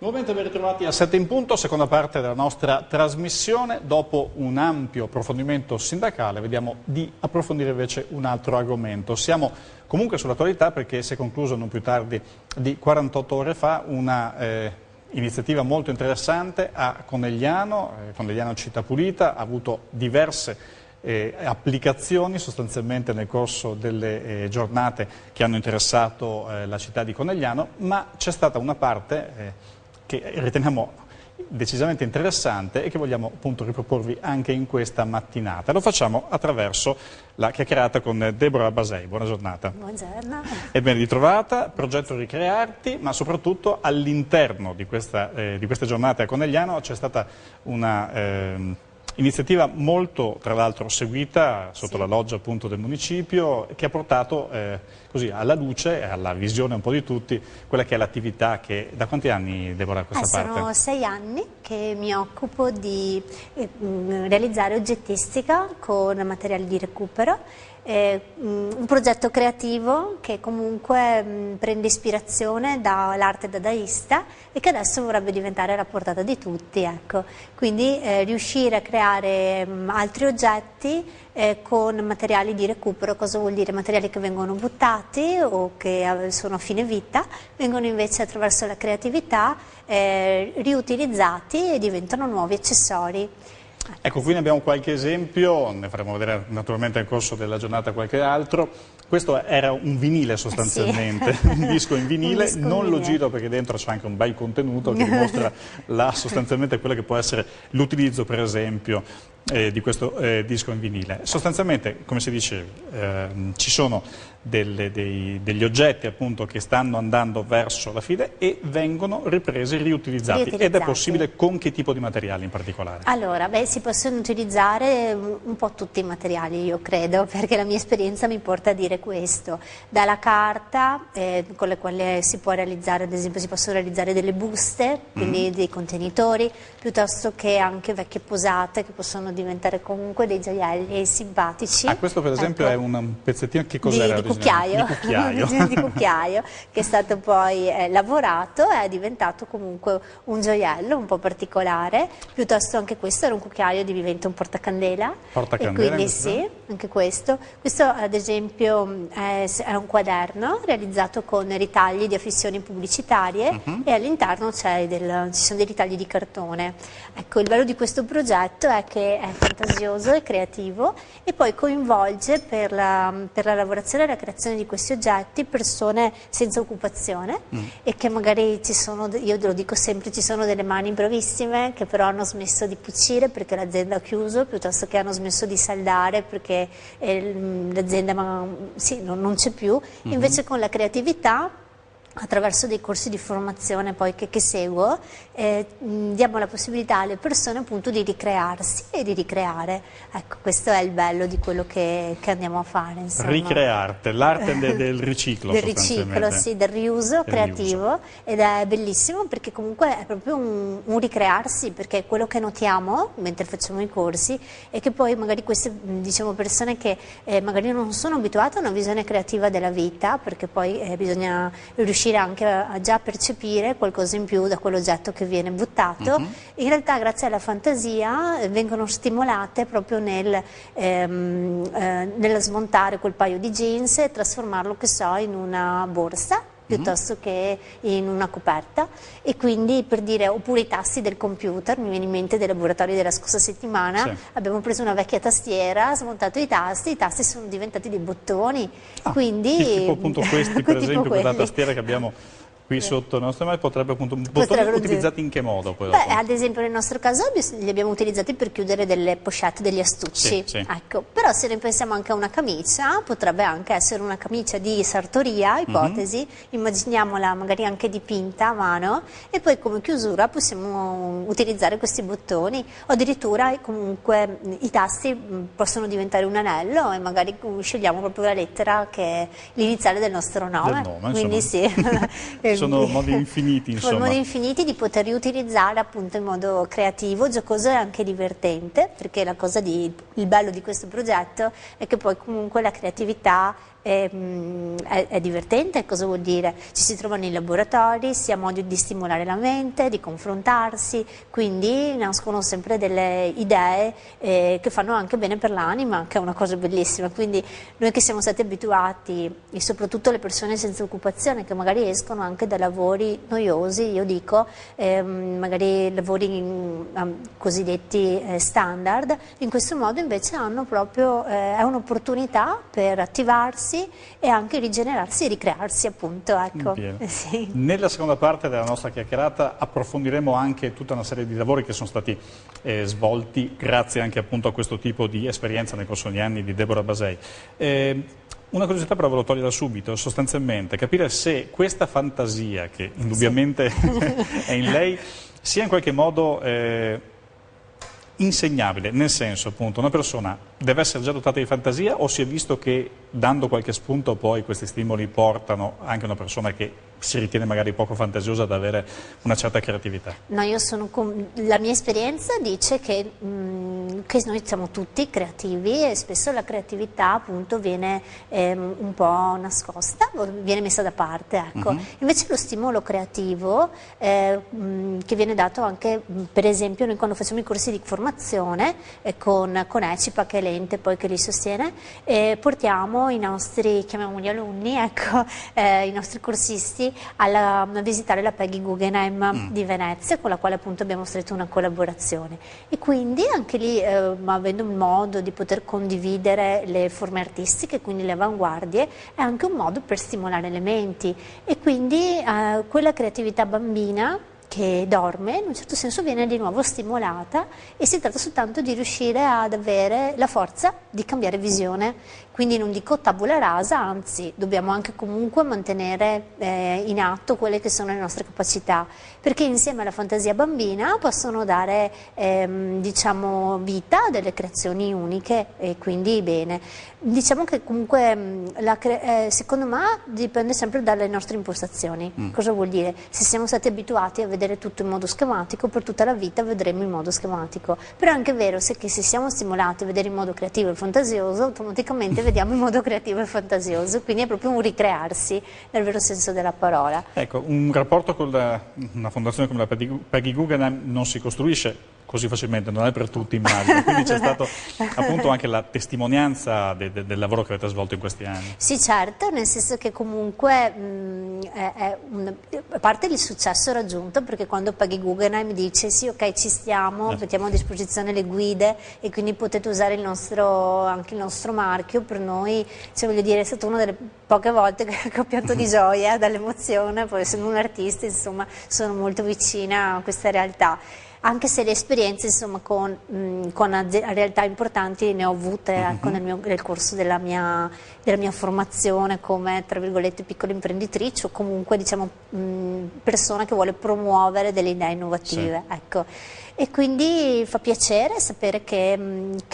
Nuovamente ben ritrovati a 7 in punto, seconda parte della nostra trasmissione. Dopo un ampio approfondimento sindacale vediamo di approfondire invece un altro argomento. Siamo comunque sull'attualità perché si è concluso non più tardi di 48 ore fa una iniziativa molto interessante a Conegliano, Conegliano Città Pulita, ha avuto diverse applicazioni sostanzialmente nel corso delle giornate che hanno interessato la città di Conegliano, ma c'è stata una parte che riteniamo decisamente interessante e che vogliamo appunto riproporvi anche in questa mattinata. Lo facciamo attraverso la chiacchierata con Deborah Basei. Buona giornata. Buongiorno. E ben ritrovata, progetto Ricrearti, ma soprattutto all'interno di queste giornate a Conegliano c'è stata una iniziativa molto, tra l'altro, seguita sotto la loggia appunto del municipio, che ha portato così alla luce e alla visione un po' di tutti quella che è l'attività che... Da quanti anni, Deborah, questa parte? Sono 6 anni che mi occupo di realizzare oggettistica con materiali di recupero. Un progetto creativo che comunque prende ispirazione dall'arte dadaista e che adesso vorrebbe diventare alla portata di tutti, ecco. Quindi riuscire a creare altri oggetti con materiali di recupero. Cosa vuol dire? Materiali che vengono buttati o che sono a fine vita, vengono invece attraverso la creatività riutilizzati e diventano nuovi accessori. Ecco, qui ne abbiamo qualche esempio, ne faremo vedere naturalmente nel corso della giornata qualche altro. Questo era un vinile sostanzialmente, sì. Un disco in vinile, Disco non in lo vinile. giro perché dentro c'è anche un bel contenuto che dimostra sostanzialmente quello che può essere l'utilizzo per esempio di questo disco in vinile. Sostanzialmente, come si diceva, ci sono degli oggetti appunto che stanno andando verso la fine e vengono ripresi, riutilizzati. Ed è possibile con che tipo di materiali in particolare? Allora, si possono utilizzare un po' tutti i materiali, io credo, perché la mia esperienza mi porta a dire questo. Dalla carta, con la quale si può realizzare, ad esempio si possono realizzare delle buste, quindi dei contenitori, piuttosto che anche vecchie posate che possono diventare comunque dei gioielli simpatici. Questo per esempio ecco, è un pezzettino, che cos'era? di cucchiaio, di cucchiaio, che è stato poi lavorato e è diventato comunque un gioiello un po' particolare, piuttosto anche questo era un cucchiaio diventa un portacandela. Portacandela, e quindi sì, anche questo. Questo ad esempio è un quaderno realizzato con ritagli di affissioni pubblicitarie e all'interno ci sono dei ritagli di cartone. Ecco, il bello di questo progetto è che è fantasioso e creativo e poi coinvolge per la lavorazione e la creazione di questi oggetti persone senza occupazione e che magari io lo dico sempre, ci sono delle mani bravissime che però hanno smesso di cucire perché l'azienda ha chiuso, piuttosto che hanno smesso di saldare perché l'azienda non c'è più. Invece con la creatività, attraverso dei corsi di formazione poi che seguo, diamo la possibilità alle persone appunto di ricrearsi e di ricreare. Ecco, questo è il bello di quello che andiamo a fare. Insomma. Ricrearte, l'arte del riciclo. Del riciclo, sì, del riuso creativo, ed è bellissimo perché comunque è proprio un ricrearsi, perché quello che notiamo mentre facciamo i corsi è che poi magari queste persone che magari non sono abituate a una visione creativa della vita, perché poi bisogna riuscire anche a già percepire qualcosa in più da quell'oggetto che viene buttato. In realtà grazie alla fantasia vengono stimolate proprio nel smontare quel paio di jeans e trasformarlo, che so, in una borsa piuttosto che in una coperta, e quindi per dire, oppure i tasti del computer, mi viene in mente dei laboratori della scorsa settimana, abbiamo preso una vecchia tastiera, smontato i tasti sono diventati dei bottoni, quindi... Tipo appunto questi per esempio, quella tastiera che abbiamo qui sotto le nostre mani, potrebbe appunto bottoni utilizzati in che modo? Poi ad esempio nel nostro caso li abbiamo utilizzati per chiudere delle pochette, degli astucci. Sì. Ecco, però se ne pensiamo anche a una camicia, potrebbe anche essere una camicia di sartoria, ipotesi, immaginiamola magari anche dipinta a mano, e poi come chiusura possiamo utilizzare questi bottoni, o addirittura comunque i tasti possono diventare un anello e magari scegliamo proprio la lettera che è l'iniziale del nostro nome. Quindi sì. Sono modi infiniti, insomma. Sono modi infiniti di poter riutilizzare appunto in modo creativo, giocoso e anche divertente, perché il bello di questo progetto è che poi comunque la creatività è divertente. Cosa vuol dire? Ci si trovano in laboratori, si ha modo di stimolare la mente, di confrontarsi, quindi nascono sempre delle idee che fanno anche bene per l'anima, che è una cosa bellissima. Quindi noi che siamo stati abituati, e soprattutto le persone senza occupazione che magari escono anche da lavori noiosi, io dico, magari lavori cosiddetti standard, in questo modo invece hanno proprio, è un'opportunità per attivarsi e anche rigenerarsi e ricrearsi, appunto. Ecco. Sì. Nella seconda parte della nostra chiacchierata approfondiremo anche tutta una serie di lavori che sono stati svolti grazie anche appunto a questo tipo di esperienza nel corso degli anni di Deborah Basei. Una curiosità però ve lo toglio da subito, sostanzialmente capire se questa fantasia che indubbiamente è in lei sia in qualche modo insegnabile, nel senso appunto una persona deve essere già dotata di fantasia o si è visto che dando qualche spunto poi questi stimoli portano anche una persona che si ritiene magari poco fantasiosa ad avere una certa creatività? No, la mia esperienza dice che noi siamo tutti creativi e spesso la creatività appunto viene un po' nascosta, viene messa da parte, ecco. Invece lo stimolo creativo che viene dato anche, per esempio, noi quando facciamo i corsi di formazione con ECIPA, che è l'ente poi che li sostiene, portiamo i nostri, chiamiamoli alunni, ecco, i nostri corsisti a visitare la Peggy Guggenheim di Venezia, con la quale appunto abbiamo stretto una collaborazione, e quindi anche lì avendo un modo di poter condividere le forme artistiche, quindi le avanguardie, è anche un modo per stimolare le menti, e quindi quella creatività bambina che dorme in un certo senso viene di nuovo stimolata, e si tratta soltanto di riuscire ad avere la forza di cambiare visione. Quindi non dico tabula rasa, anzi dobbiamo anche comunque mantenere in atto quelle che sono le nostre capacità, perché insieme alla fantasia bambina possono dare diciamo vita a delle creazioni uniche, e quindi bene. Diciamo che comunque secondo me dipende sempre dalle nostre impostazioni. Cosa vuol dire? Se siamo stati abituati a vedere tutto in modo schematico, per tutta la vita vedremo in modo schematico. Però è anche vero che se siamo stimolati a vedere in modo creativo e fantasioso, automaticamente vediamo in modo creativo e fantasioso, quindi è proprio un ricrearsi nel vero senso della parola. Ecco, un rapporto con una fondazione come la Peggy Guggenheim non si costruisce così facilmente, non è per tutti, immagino, quindi c'è stata appunto anche la testimonianza del lavoro che avete svolto in questi anni. Sì, certo, nel senso che comunque a parte il successo raggiunto, perché quando Peggy Guggenheim dice sì, ok, ci stiamo, mettiamo a disposizione le guide e quindi potete usare anche il nostro marchio, per noi, cioè, voglio dire, è stata una delle poche volte che ho pianto di gioia dall'emozione, poi essendo un artista, insomma, sono molto vicina a questa realtà. Anche se le esperienze, insomma, con realtà importanti ne ho avute ecco, nel corso della mia formazione come, tra virgolette, piccola imprenditrice, o comunque, diciamo, persona che vuole promuovere delle idee innovative. Sì. Ecco. E quindi fa piacere sapere che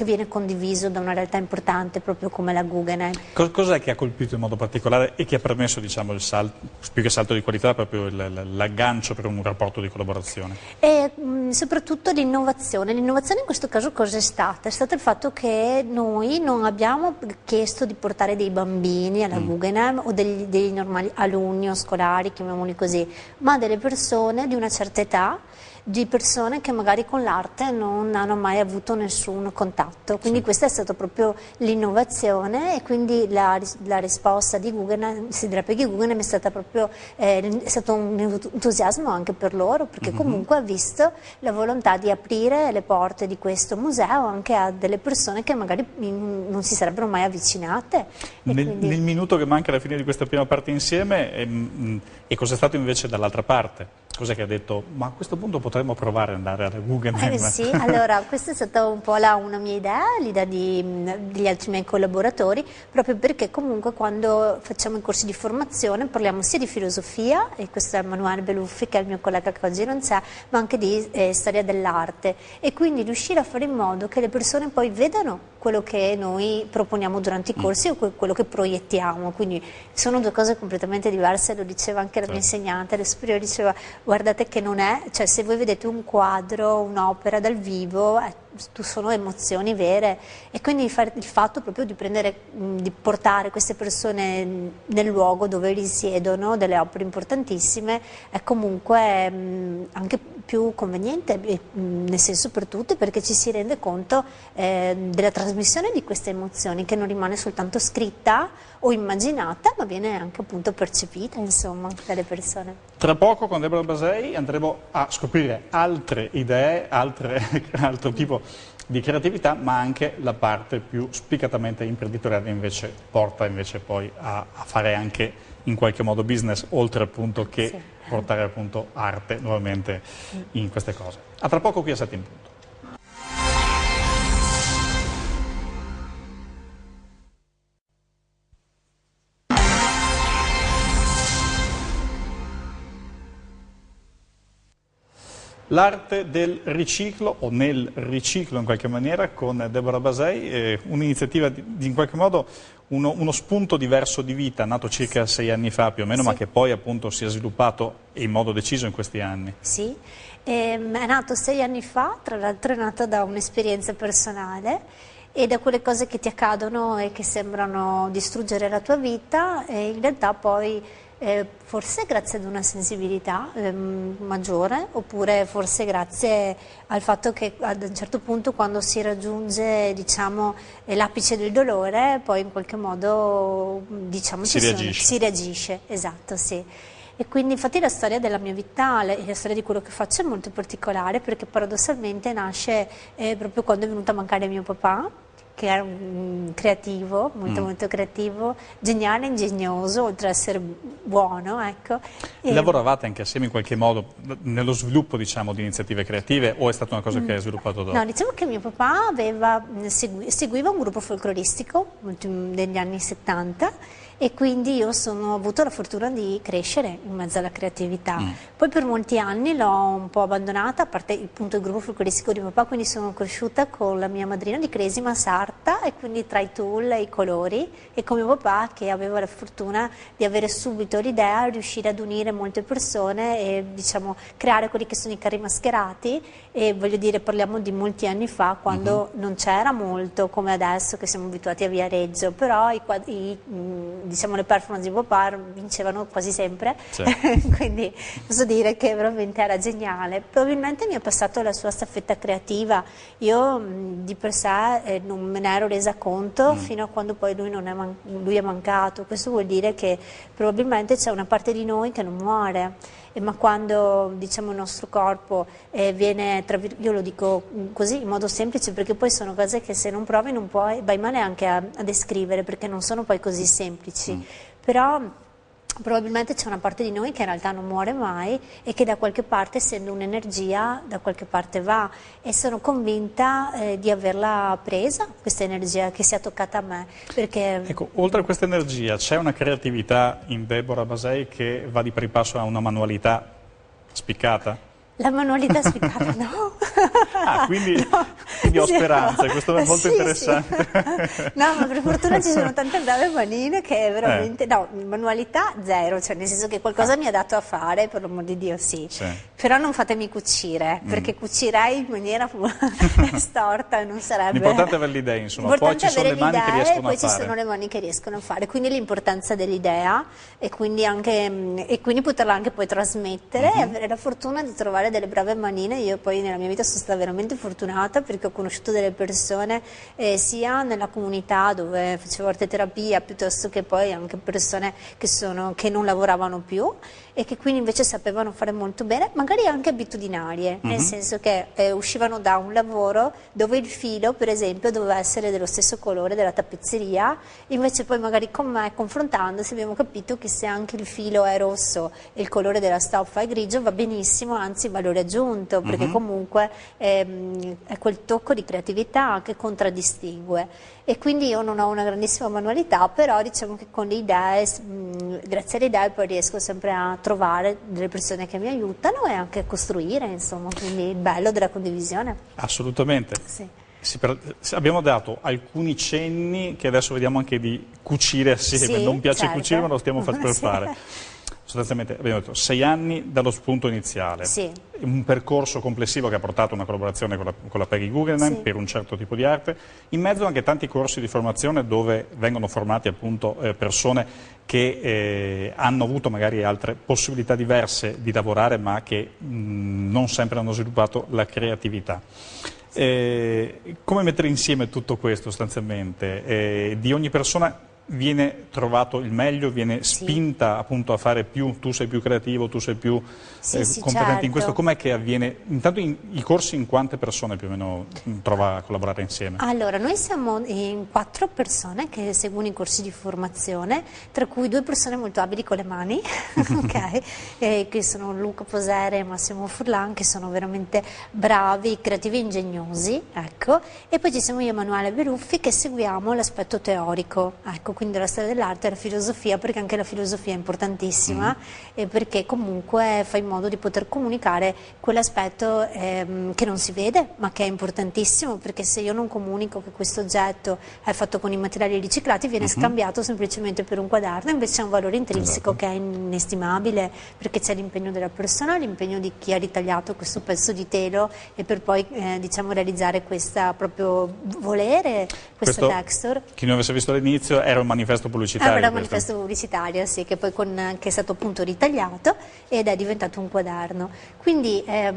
viene condiviso da una realtà importante proprio come la Guggenheim. Cos'è che ha colpito in modo particolare e che ha permesso, diciamo, il salto, più che salto di qualità, proprio l'aggancio per un rapporto di collaborazione? E soprattutto l'innovazione. L'innovazione in questo caso cosa è stata? È stato il fatto che noi non abbiamo chiesto di portare dei bambini alla Guggenheim o dei normali alunni o scolari, chiamiamoli così, ma delle persone di una certa età, di persone che magari con l'arte non hanno mai avuto nessun contatto, quindi questa è stata proprio l'innovazione, e quindi la risposta di Guggenheim, della Peggy Guggenheim, è stata proprio è stato un entusiasmo anche per loro, perché comunque ha visto la volontà di aprire le porte di questo museo anche a delle persone che magari non si sarebbero mai avvicinate. Nel minuto che manca alla fine di questa prima parte insieme, e cos'è stato invece dall'altra parte? Cos'è che ha detto, ma a questo punto potremmo provare ad andare alla Guggenheim? Sì, allora questa è stata un po' una mia idea, l'idea degli altri miei collaboratori, proprio perché comunque quando facciamo i corsi di formazione parliamo sia di filosofia, e questo è Emanuele Beluffi che è il mio collega che oggi non c'è, ma anche di storia dell'arte, e quindi riuscire a fare in modo che le persone poi vedano quello che noi proponiamo durante i corsi o quello che proiettiamo, quindi sono due cose completamente diverse. Lo diceva anche la mia insegnante alle superiori, diceva guardate che non è, cioè se voi vedete un quadro, un'opera dal vivo sono emozioni vere, e quindi il fatto proprio di portare queste persone nel luogo dove risiedono delle opere importantissime è comunque anche più conveniente, nel senso per tutti, perché ci si rende conto della trasmissione di queste emozioni, che non rimane soltanto scritta o immaginata, ma viene anche appunto percepita, insomma, dalle persone. Tra poco con Deborah Basei andremo a scoprire altre idee, altro tipo di creatività, ma anche la parte più spiccatamente imprenditoriale invece porta poi a fare anche in qualche modo business, oltre appunto che portare appunto arte nuovamente in queste cose. A tra poco qui a 7 in punto. L'arte del riciclo, o nel riciclo in qualche maniera, con Deborah Basei, un'iniziativa di in qualche modo uno spunto diverso di vita, nato circa 6 anni fa più o meno, ma che poi appunto si è sviluppato in modo deciso in questi anni. Sì, è nato 6 anni fa, tra l'altro è nato da un'esperienza personale e da quelle cose che ti accadono e che sembrano distruggere la tua vita, e in realtà poi forse grazie ad una sensibilità maggiore, oppure forse grazie al fatto che ad un certo punto, quando si raggiunge, diciamo, l'apice del dolore, poi in qualche modo, diciamo, si reagisce, esatto, sì. E quindi infatti la storia della mia vita, la storia di quello che faccio è molto particolare, perché paradossalmente nasce proprio quando è venuto a mancare mio papà, che era un creativo, molto creativo, geniale, ingegnoso, oltre ad essere buono, ecco. Lavoravate anche assieme in qualche modo nello sviluppo, diciamo, di iniziative creative, o è stata una cosa che hai sviluppato dopo? No, diciamo che mio papà seguiva un gruppo folcloristico degli anni 70, e quindi io ho avuto la fortuna di crescere in mezzo alla creatività. Poi per molti anni l'ho un po' abbandonata, a parte il gruppo folcloristico di papà, quindi sono cresciuta con la mia madrina di Cresima Sarta, e quindi tra i tool e i colori, e con mio papà che aveva la fortuna di avere subito l'idea, riuscire ad unire molte persone e, diciamo, creare quelli che sono i carri mascherati. E voglio dire, parliamo di molti anni fa, quando non c'era molto come adesso che siamo abituati a Viareggio, però diciamo, le performance di papà vincevano quasi sempre, quindi posso dire che veramente era geniale. Probabilmente mi ha passato la sua staffetta creativa, io di per sé non me ne ero resa conto fino a quando poi lui è mancato. Questo vuol dire che probabilmente c'è una parte di noi che non muore, ma quando, diciamo, il nostro corpo viene, io lo dico così in modo semplice, perché poi sono cose che se non provi non puoi, vai male anche a descrivere, perché non sono poi così semplici, però probabilmente c'è una parte di noi che in realtà non muore mai, e che da qualche parte, essendo un'energia, da qualche parte va, e sono convinta di averla presa, questa energia, che sia toccata a me. Perché... Ecco, oltre a questa energia c'è una creatività in Deborah Basei che va di pari passo a una manualità spiccata? La manualità spiccata no. Quindi ho speranza, questo è molto interessante. Sì. No, ma per fortuna ci sono tante brave manine che veramente, no, manualità zero, cioè nel senso che qualcosa mi ha dato a fare, per l'amor di Dio sì. Però non fatemi cucire, perché cucirei in maniera storta e non sarebbe... L'importante è avere l'idea, insomma, poi ci sono le mani che riescono a fare. Poi ci sono le mani che riescono a fare, quindi l'importanza dell'idea, e quindi poterla anche poi trasmettere, e avere la fortuna di trovare delle brave manine. Io poi nella mia vita sono stata veramente fortunata, perché ho conosciuto delle persone sia nella comunità dove facevo arteterapia, piuttosto che poi anche persone che non lavoravano più, e che quindi invece sapevano fare molto bene, magari anche abitudinarie, nel senso che uscivano da un lavoro dove il filo, per esempio, doveva essere dello stesso colore della tappezzeria, invece poi magari con me, confrontandosi, abbiamo capito che se anche il filo è rosso e il colore della stoffa è grigio, va benissimo, anzi valore aggiunto, perché comunque è quel tocco di creatività che contraddistingue. E quindi io non ho una grandissima manualità, però diciamo che con le idee, grazie alle idee, poi riesco sempre a trovare delle persone che mi aiutano e anche a costruire, insomma, quindi il bello della condivisione. Assolutamente. Sì. Abbiamo dato alcuni cenni che adesso vediamo anche di cucire assieme, non piace cucire, ma lo stiamo per fare. sostanzialmente abbiamo detto 6 anni dallo spunto iniziale, Sì. un percorso complessivo che ha portato a una collaborazione con la Peggy Guggenheim Sì. per un certo tipo di arte, in mezzo anche tanti corsi di formazione dove vengono formati appunto persone che hanno avuto magari altre possibilità diverse di lavorare ma che non sempre hanno sviluppato la creatività. Come mettere insieme tutto questo sostanzialmente? Di ogni persona viene trovato il meglio, viene spinta appunto a fare più, tu sei più creativo, tu sei più competente in questo, com'è che avviene? Intanto i corsi in quante persone più o meno trova a collaborare insieme? Allora, noi siamo in 4 persone che seguono i corsi di formazione, tra cui 2 persone molto abili con le mani, okay? Che sono Luca Posere e Massimo Furlan, che sono veramente bravi, creativi e ingegnosi, ecco. E poi ci siamo io e Emanuele Beruffi che seguiamo l'aspetto teorico, ecco, quindi la storia dell'arte e la filosofia, perché anche la filosofia è importantissima e perché comunque fa in modo di poter comunicare quell'aspetto che non si vede ma che è importantissimo, perché se io non comunico che questo oggetto è fatto con i materiali riciclati viene scambiato semplicemente per un quaderno, invece ha un valore intrinseco che è inestimabile, perché c'è l'impegno della persona, l'impegno di chi ha ritagliato questo pezzo di telo e per poi diciamo realizzare questa proprio volere, questa texture. Chi non avesse visto all'inizio era un manifesto pubblicitario. Era un manifesto pubblicitario, sì, che poi che è stato appunto ritagliato ed è diventato un quaderno. Quindi è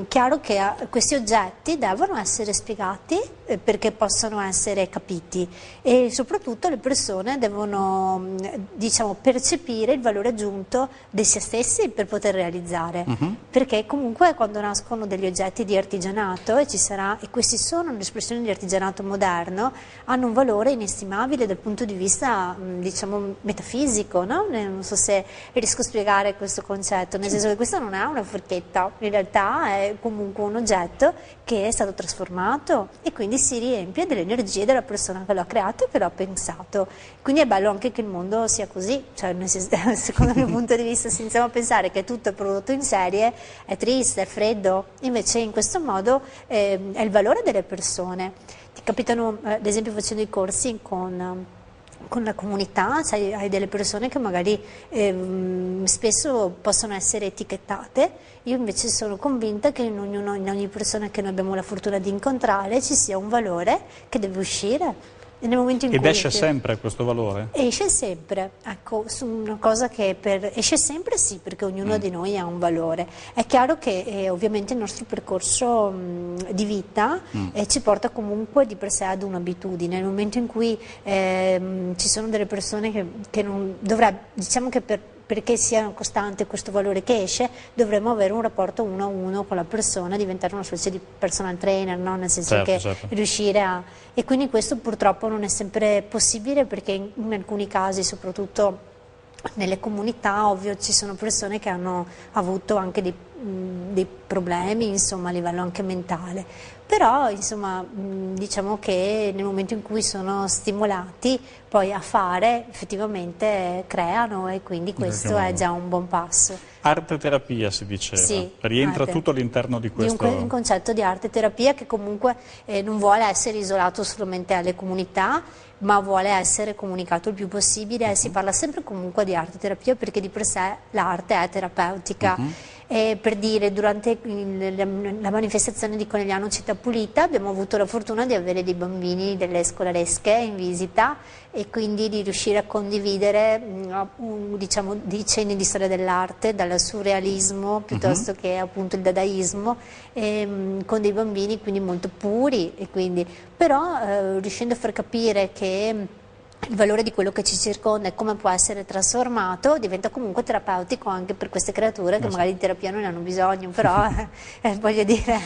chiaro che questi oggetti devono essere spiegati perché possano essere capiti e soprattutto le persone devono diciamo percepire il valore aggiunto di se stessi per poter realizzare, perché comunque quando nascono degli oggetti di artigianato e questi sono un'espressione di artigianato moderno, hanno un valore inestimabile dal punto di vista diciamo metafisico, no? Non so se riesco a spiegare questo concetto, nel senso che questa non è una forchetta, in realtà è comunque un oggetto che è stato trasformato e quindi si riempie delle energie della persona che lo ha creato e che lo ha pensato. Quindi è bello anche che il mondo sia così, cioè secondo il mio punto di vista, se iniziamo a pensare che tutto è prodotto in serie è triste, è freddo, invece in questo modo è il valore delle persone. Ti capitano, ad esempio facendo i corsi con la comunità, cioè hai delle persone che magari spesso possono essere etichettate, io invece sono convinta che in ogni persona che noi abbiamo la fortuna di incontrare ci sia un valore che deve uscire. Nel momento in Ed cui esce sempre questo valore? Esce sempre, ecco, su una cosa che esce sempre sì, perché ognuno di noi ha un valore. È chiaro che ovviamente il nostro percorso di vita ci porta comunque di per sé ad un'abitudine. Nel momento in cui ci sono delle persone che non dovrebbe, diciamo che perché sia costante questo valore che esce, dovremmo avere un rapporto 1 a 1 con la persona, diventare una specie di personal trainer, no? Nel senso riuscire a... E quindi questo purtroppo non è sempre possibile, perché in alcuni casi, soprattutto nelle comunità, ovvio, ci sono persone che hanno avuto anche dei problemi, insomma, a livello anche mentale. Però, insomma, diciamo che nel momento in cui sono stimolati poi a fare, effettivamente creano, e quindi questo è già un buon passo. Arte terapia si diceva, sì, rientra tutto all'interno di questo... un concetto di arte terapia che comunque non vuole essere isolato solamente alle comunità, ma vuole essere comunicato il più possibile, e si parla sempre comunque di arte terapia perché di per sé l'arte è terapeutica. Per dire, durante la manifestazione di Conegliano Città Pulita abbiamo avuto la fortuna di avere dei bambini delle scolaresche in visita e quindi di riuscire a condividere diciamo, decenni di storia dell'arte, dal surrealismo piuttosto che appunto il dadaismo, con dei bambini quindi molto puri, e quindi, però riuscendo a far capire che il valore di quello che ci circonda e come può essere trasformato diventa comunque terapeutico anche per queste creature che magari di terapia non ne hanno bisogno, però voglio dire...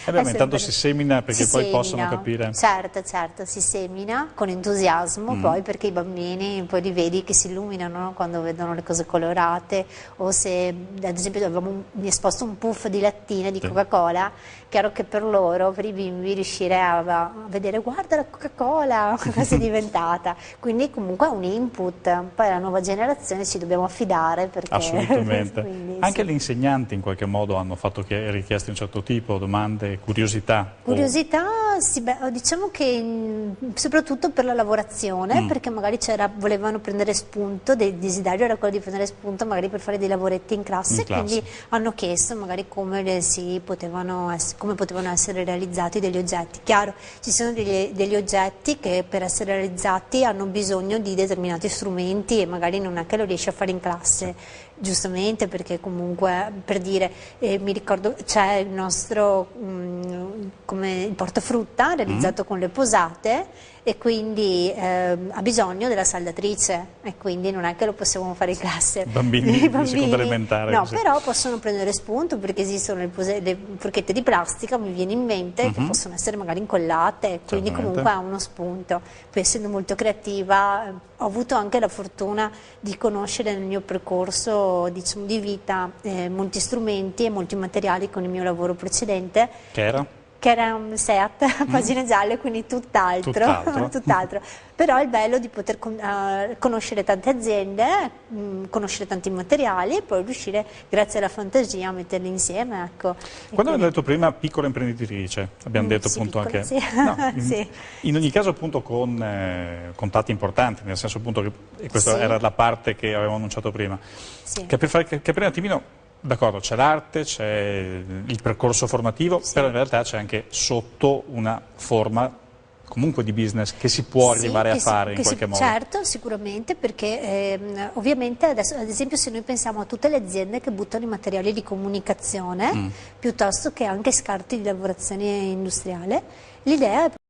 intanto si semina perché poi possono capire. Certo, si semina con entusiasmo poi, perché i bambini poi li vedi che si illuminano, no? Quando vedono le cose colorate, o se ad esempio avevamo esposto un puff di lattine di Coca-Cola, chiaro che per loro, per i bimbi, riuscire a vedere guarda la Coca-Cola, cosa è diventata. quindi comunque è un input, poi alla nuova generazione ci dobbiamo affidare perché... Assolutamente. Quindi, anche sì. gli insegnanti in qualche modo hanno fatto richieste di un certo tipo, domande, curiosità? Curiosità, sì, diciamo che soprattutto per la lavorazione, perché magari volevano prendere spunto, il desiderio era quello di prendere spunto magari per fare dei lavoretti in classe, quindi hanno chiesto magari come potevano essere realizzati degli oggetti. Chiaro, ci sono degli oggetti che per essere realizzati hanno bisogno di determinati strumenti e magari non è che lo riesci a fare in classe, giustamente, perché comunque, per dire, mi ricordo c'è il nostro come il portafrutta realizzato con le posate e quindi ha bisogno della saldatrice e quindi non è che lo possiamo fare in classe. I bambini di seconda elementare. No, però possono prendere spunto perché esistono le forchette di plastica, mi viene in mente, che possono essere magari incollate, quindi comunque ha uno spunto. Poi essendo molto creativa ho avuto anche la fortuna di conoscere nel mio percorso, diciamo, di vita molti strumenti e molti materiali con il mio lavoro precedente. Che era un SEAT a pagine gialle, quindi tutt'altro. Però è il bello di poter conoscere tante aziende, conoscere tanti materiali e poi riuscire, grazie alla fantasia, a metterli insieme. Ecco. Quando abbiamo detto prima piccola imprenditrice, abbiamo detto appunto piccola, anche... Sì. No, sì. In ogni caso appunto con contatti importanti, nel senso appunto che e questa era la parte che avevamo annunciato prima, che per far capire un attimino. D'accordo, c'è l'arte, c'è il percorso formativo, però in realtà c'è anche sotto una forma comunque di business che si può arrivare a fare in qualche modo. Certo, sicuramente, perché ovviamente adesso, ad esempio, se noi pensiamo a tutte le aziende che buttano i materiali di comunicazione, piuttosto che anche scarti di lavorazione industriale, l'idea è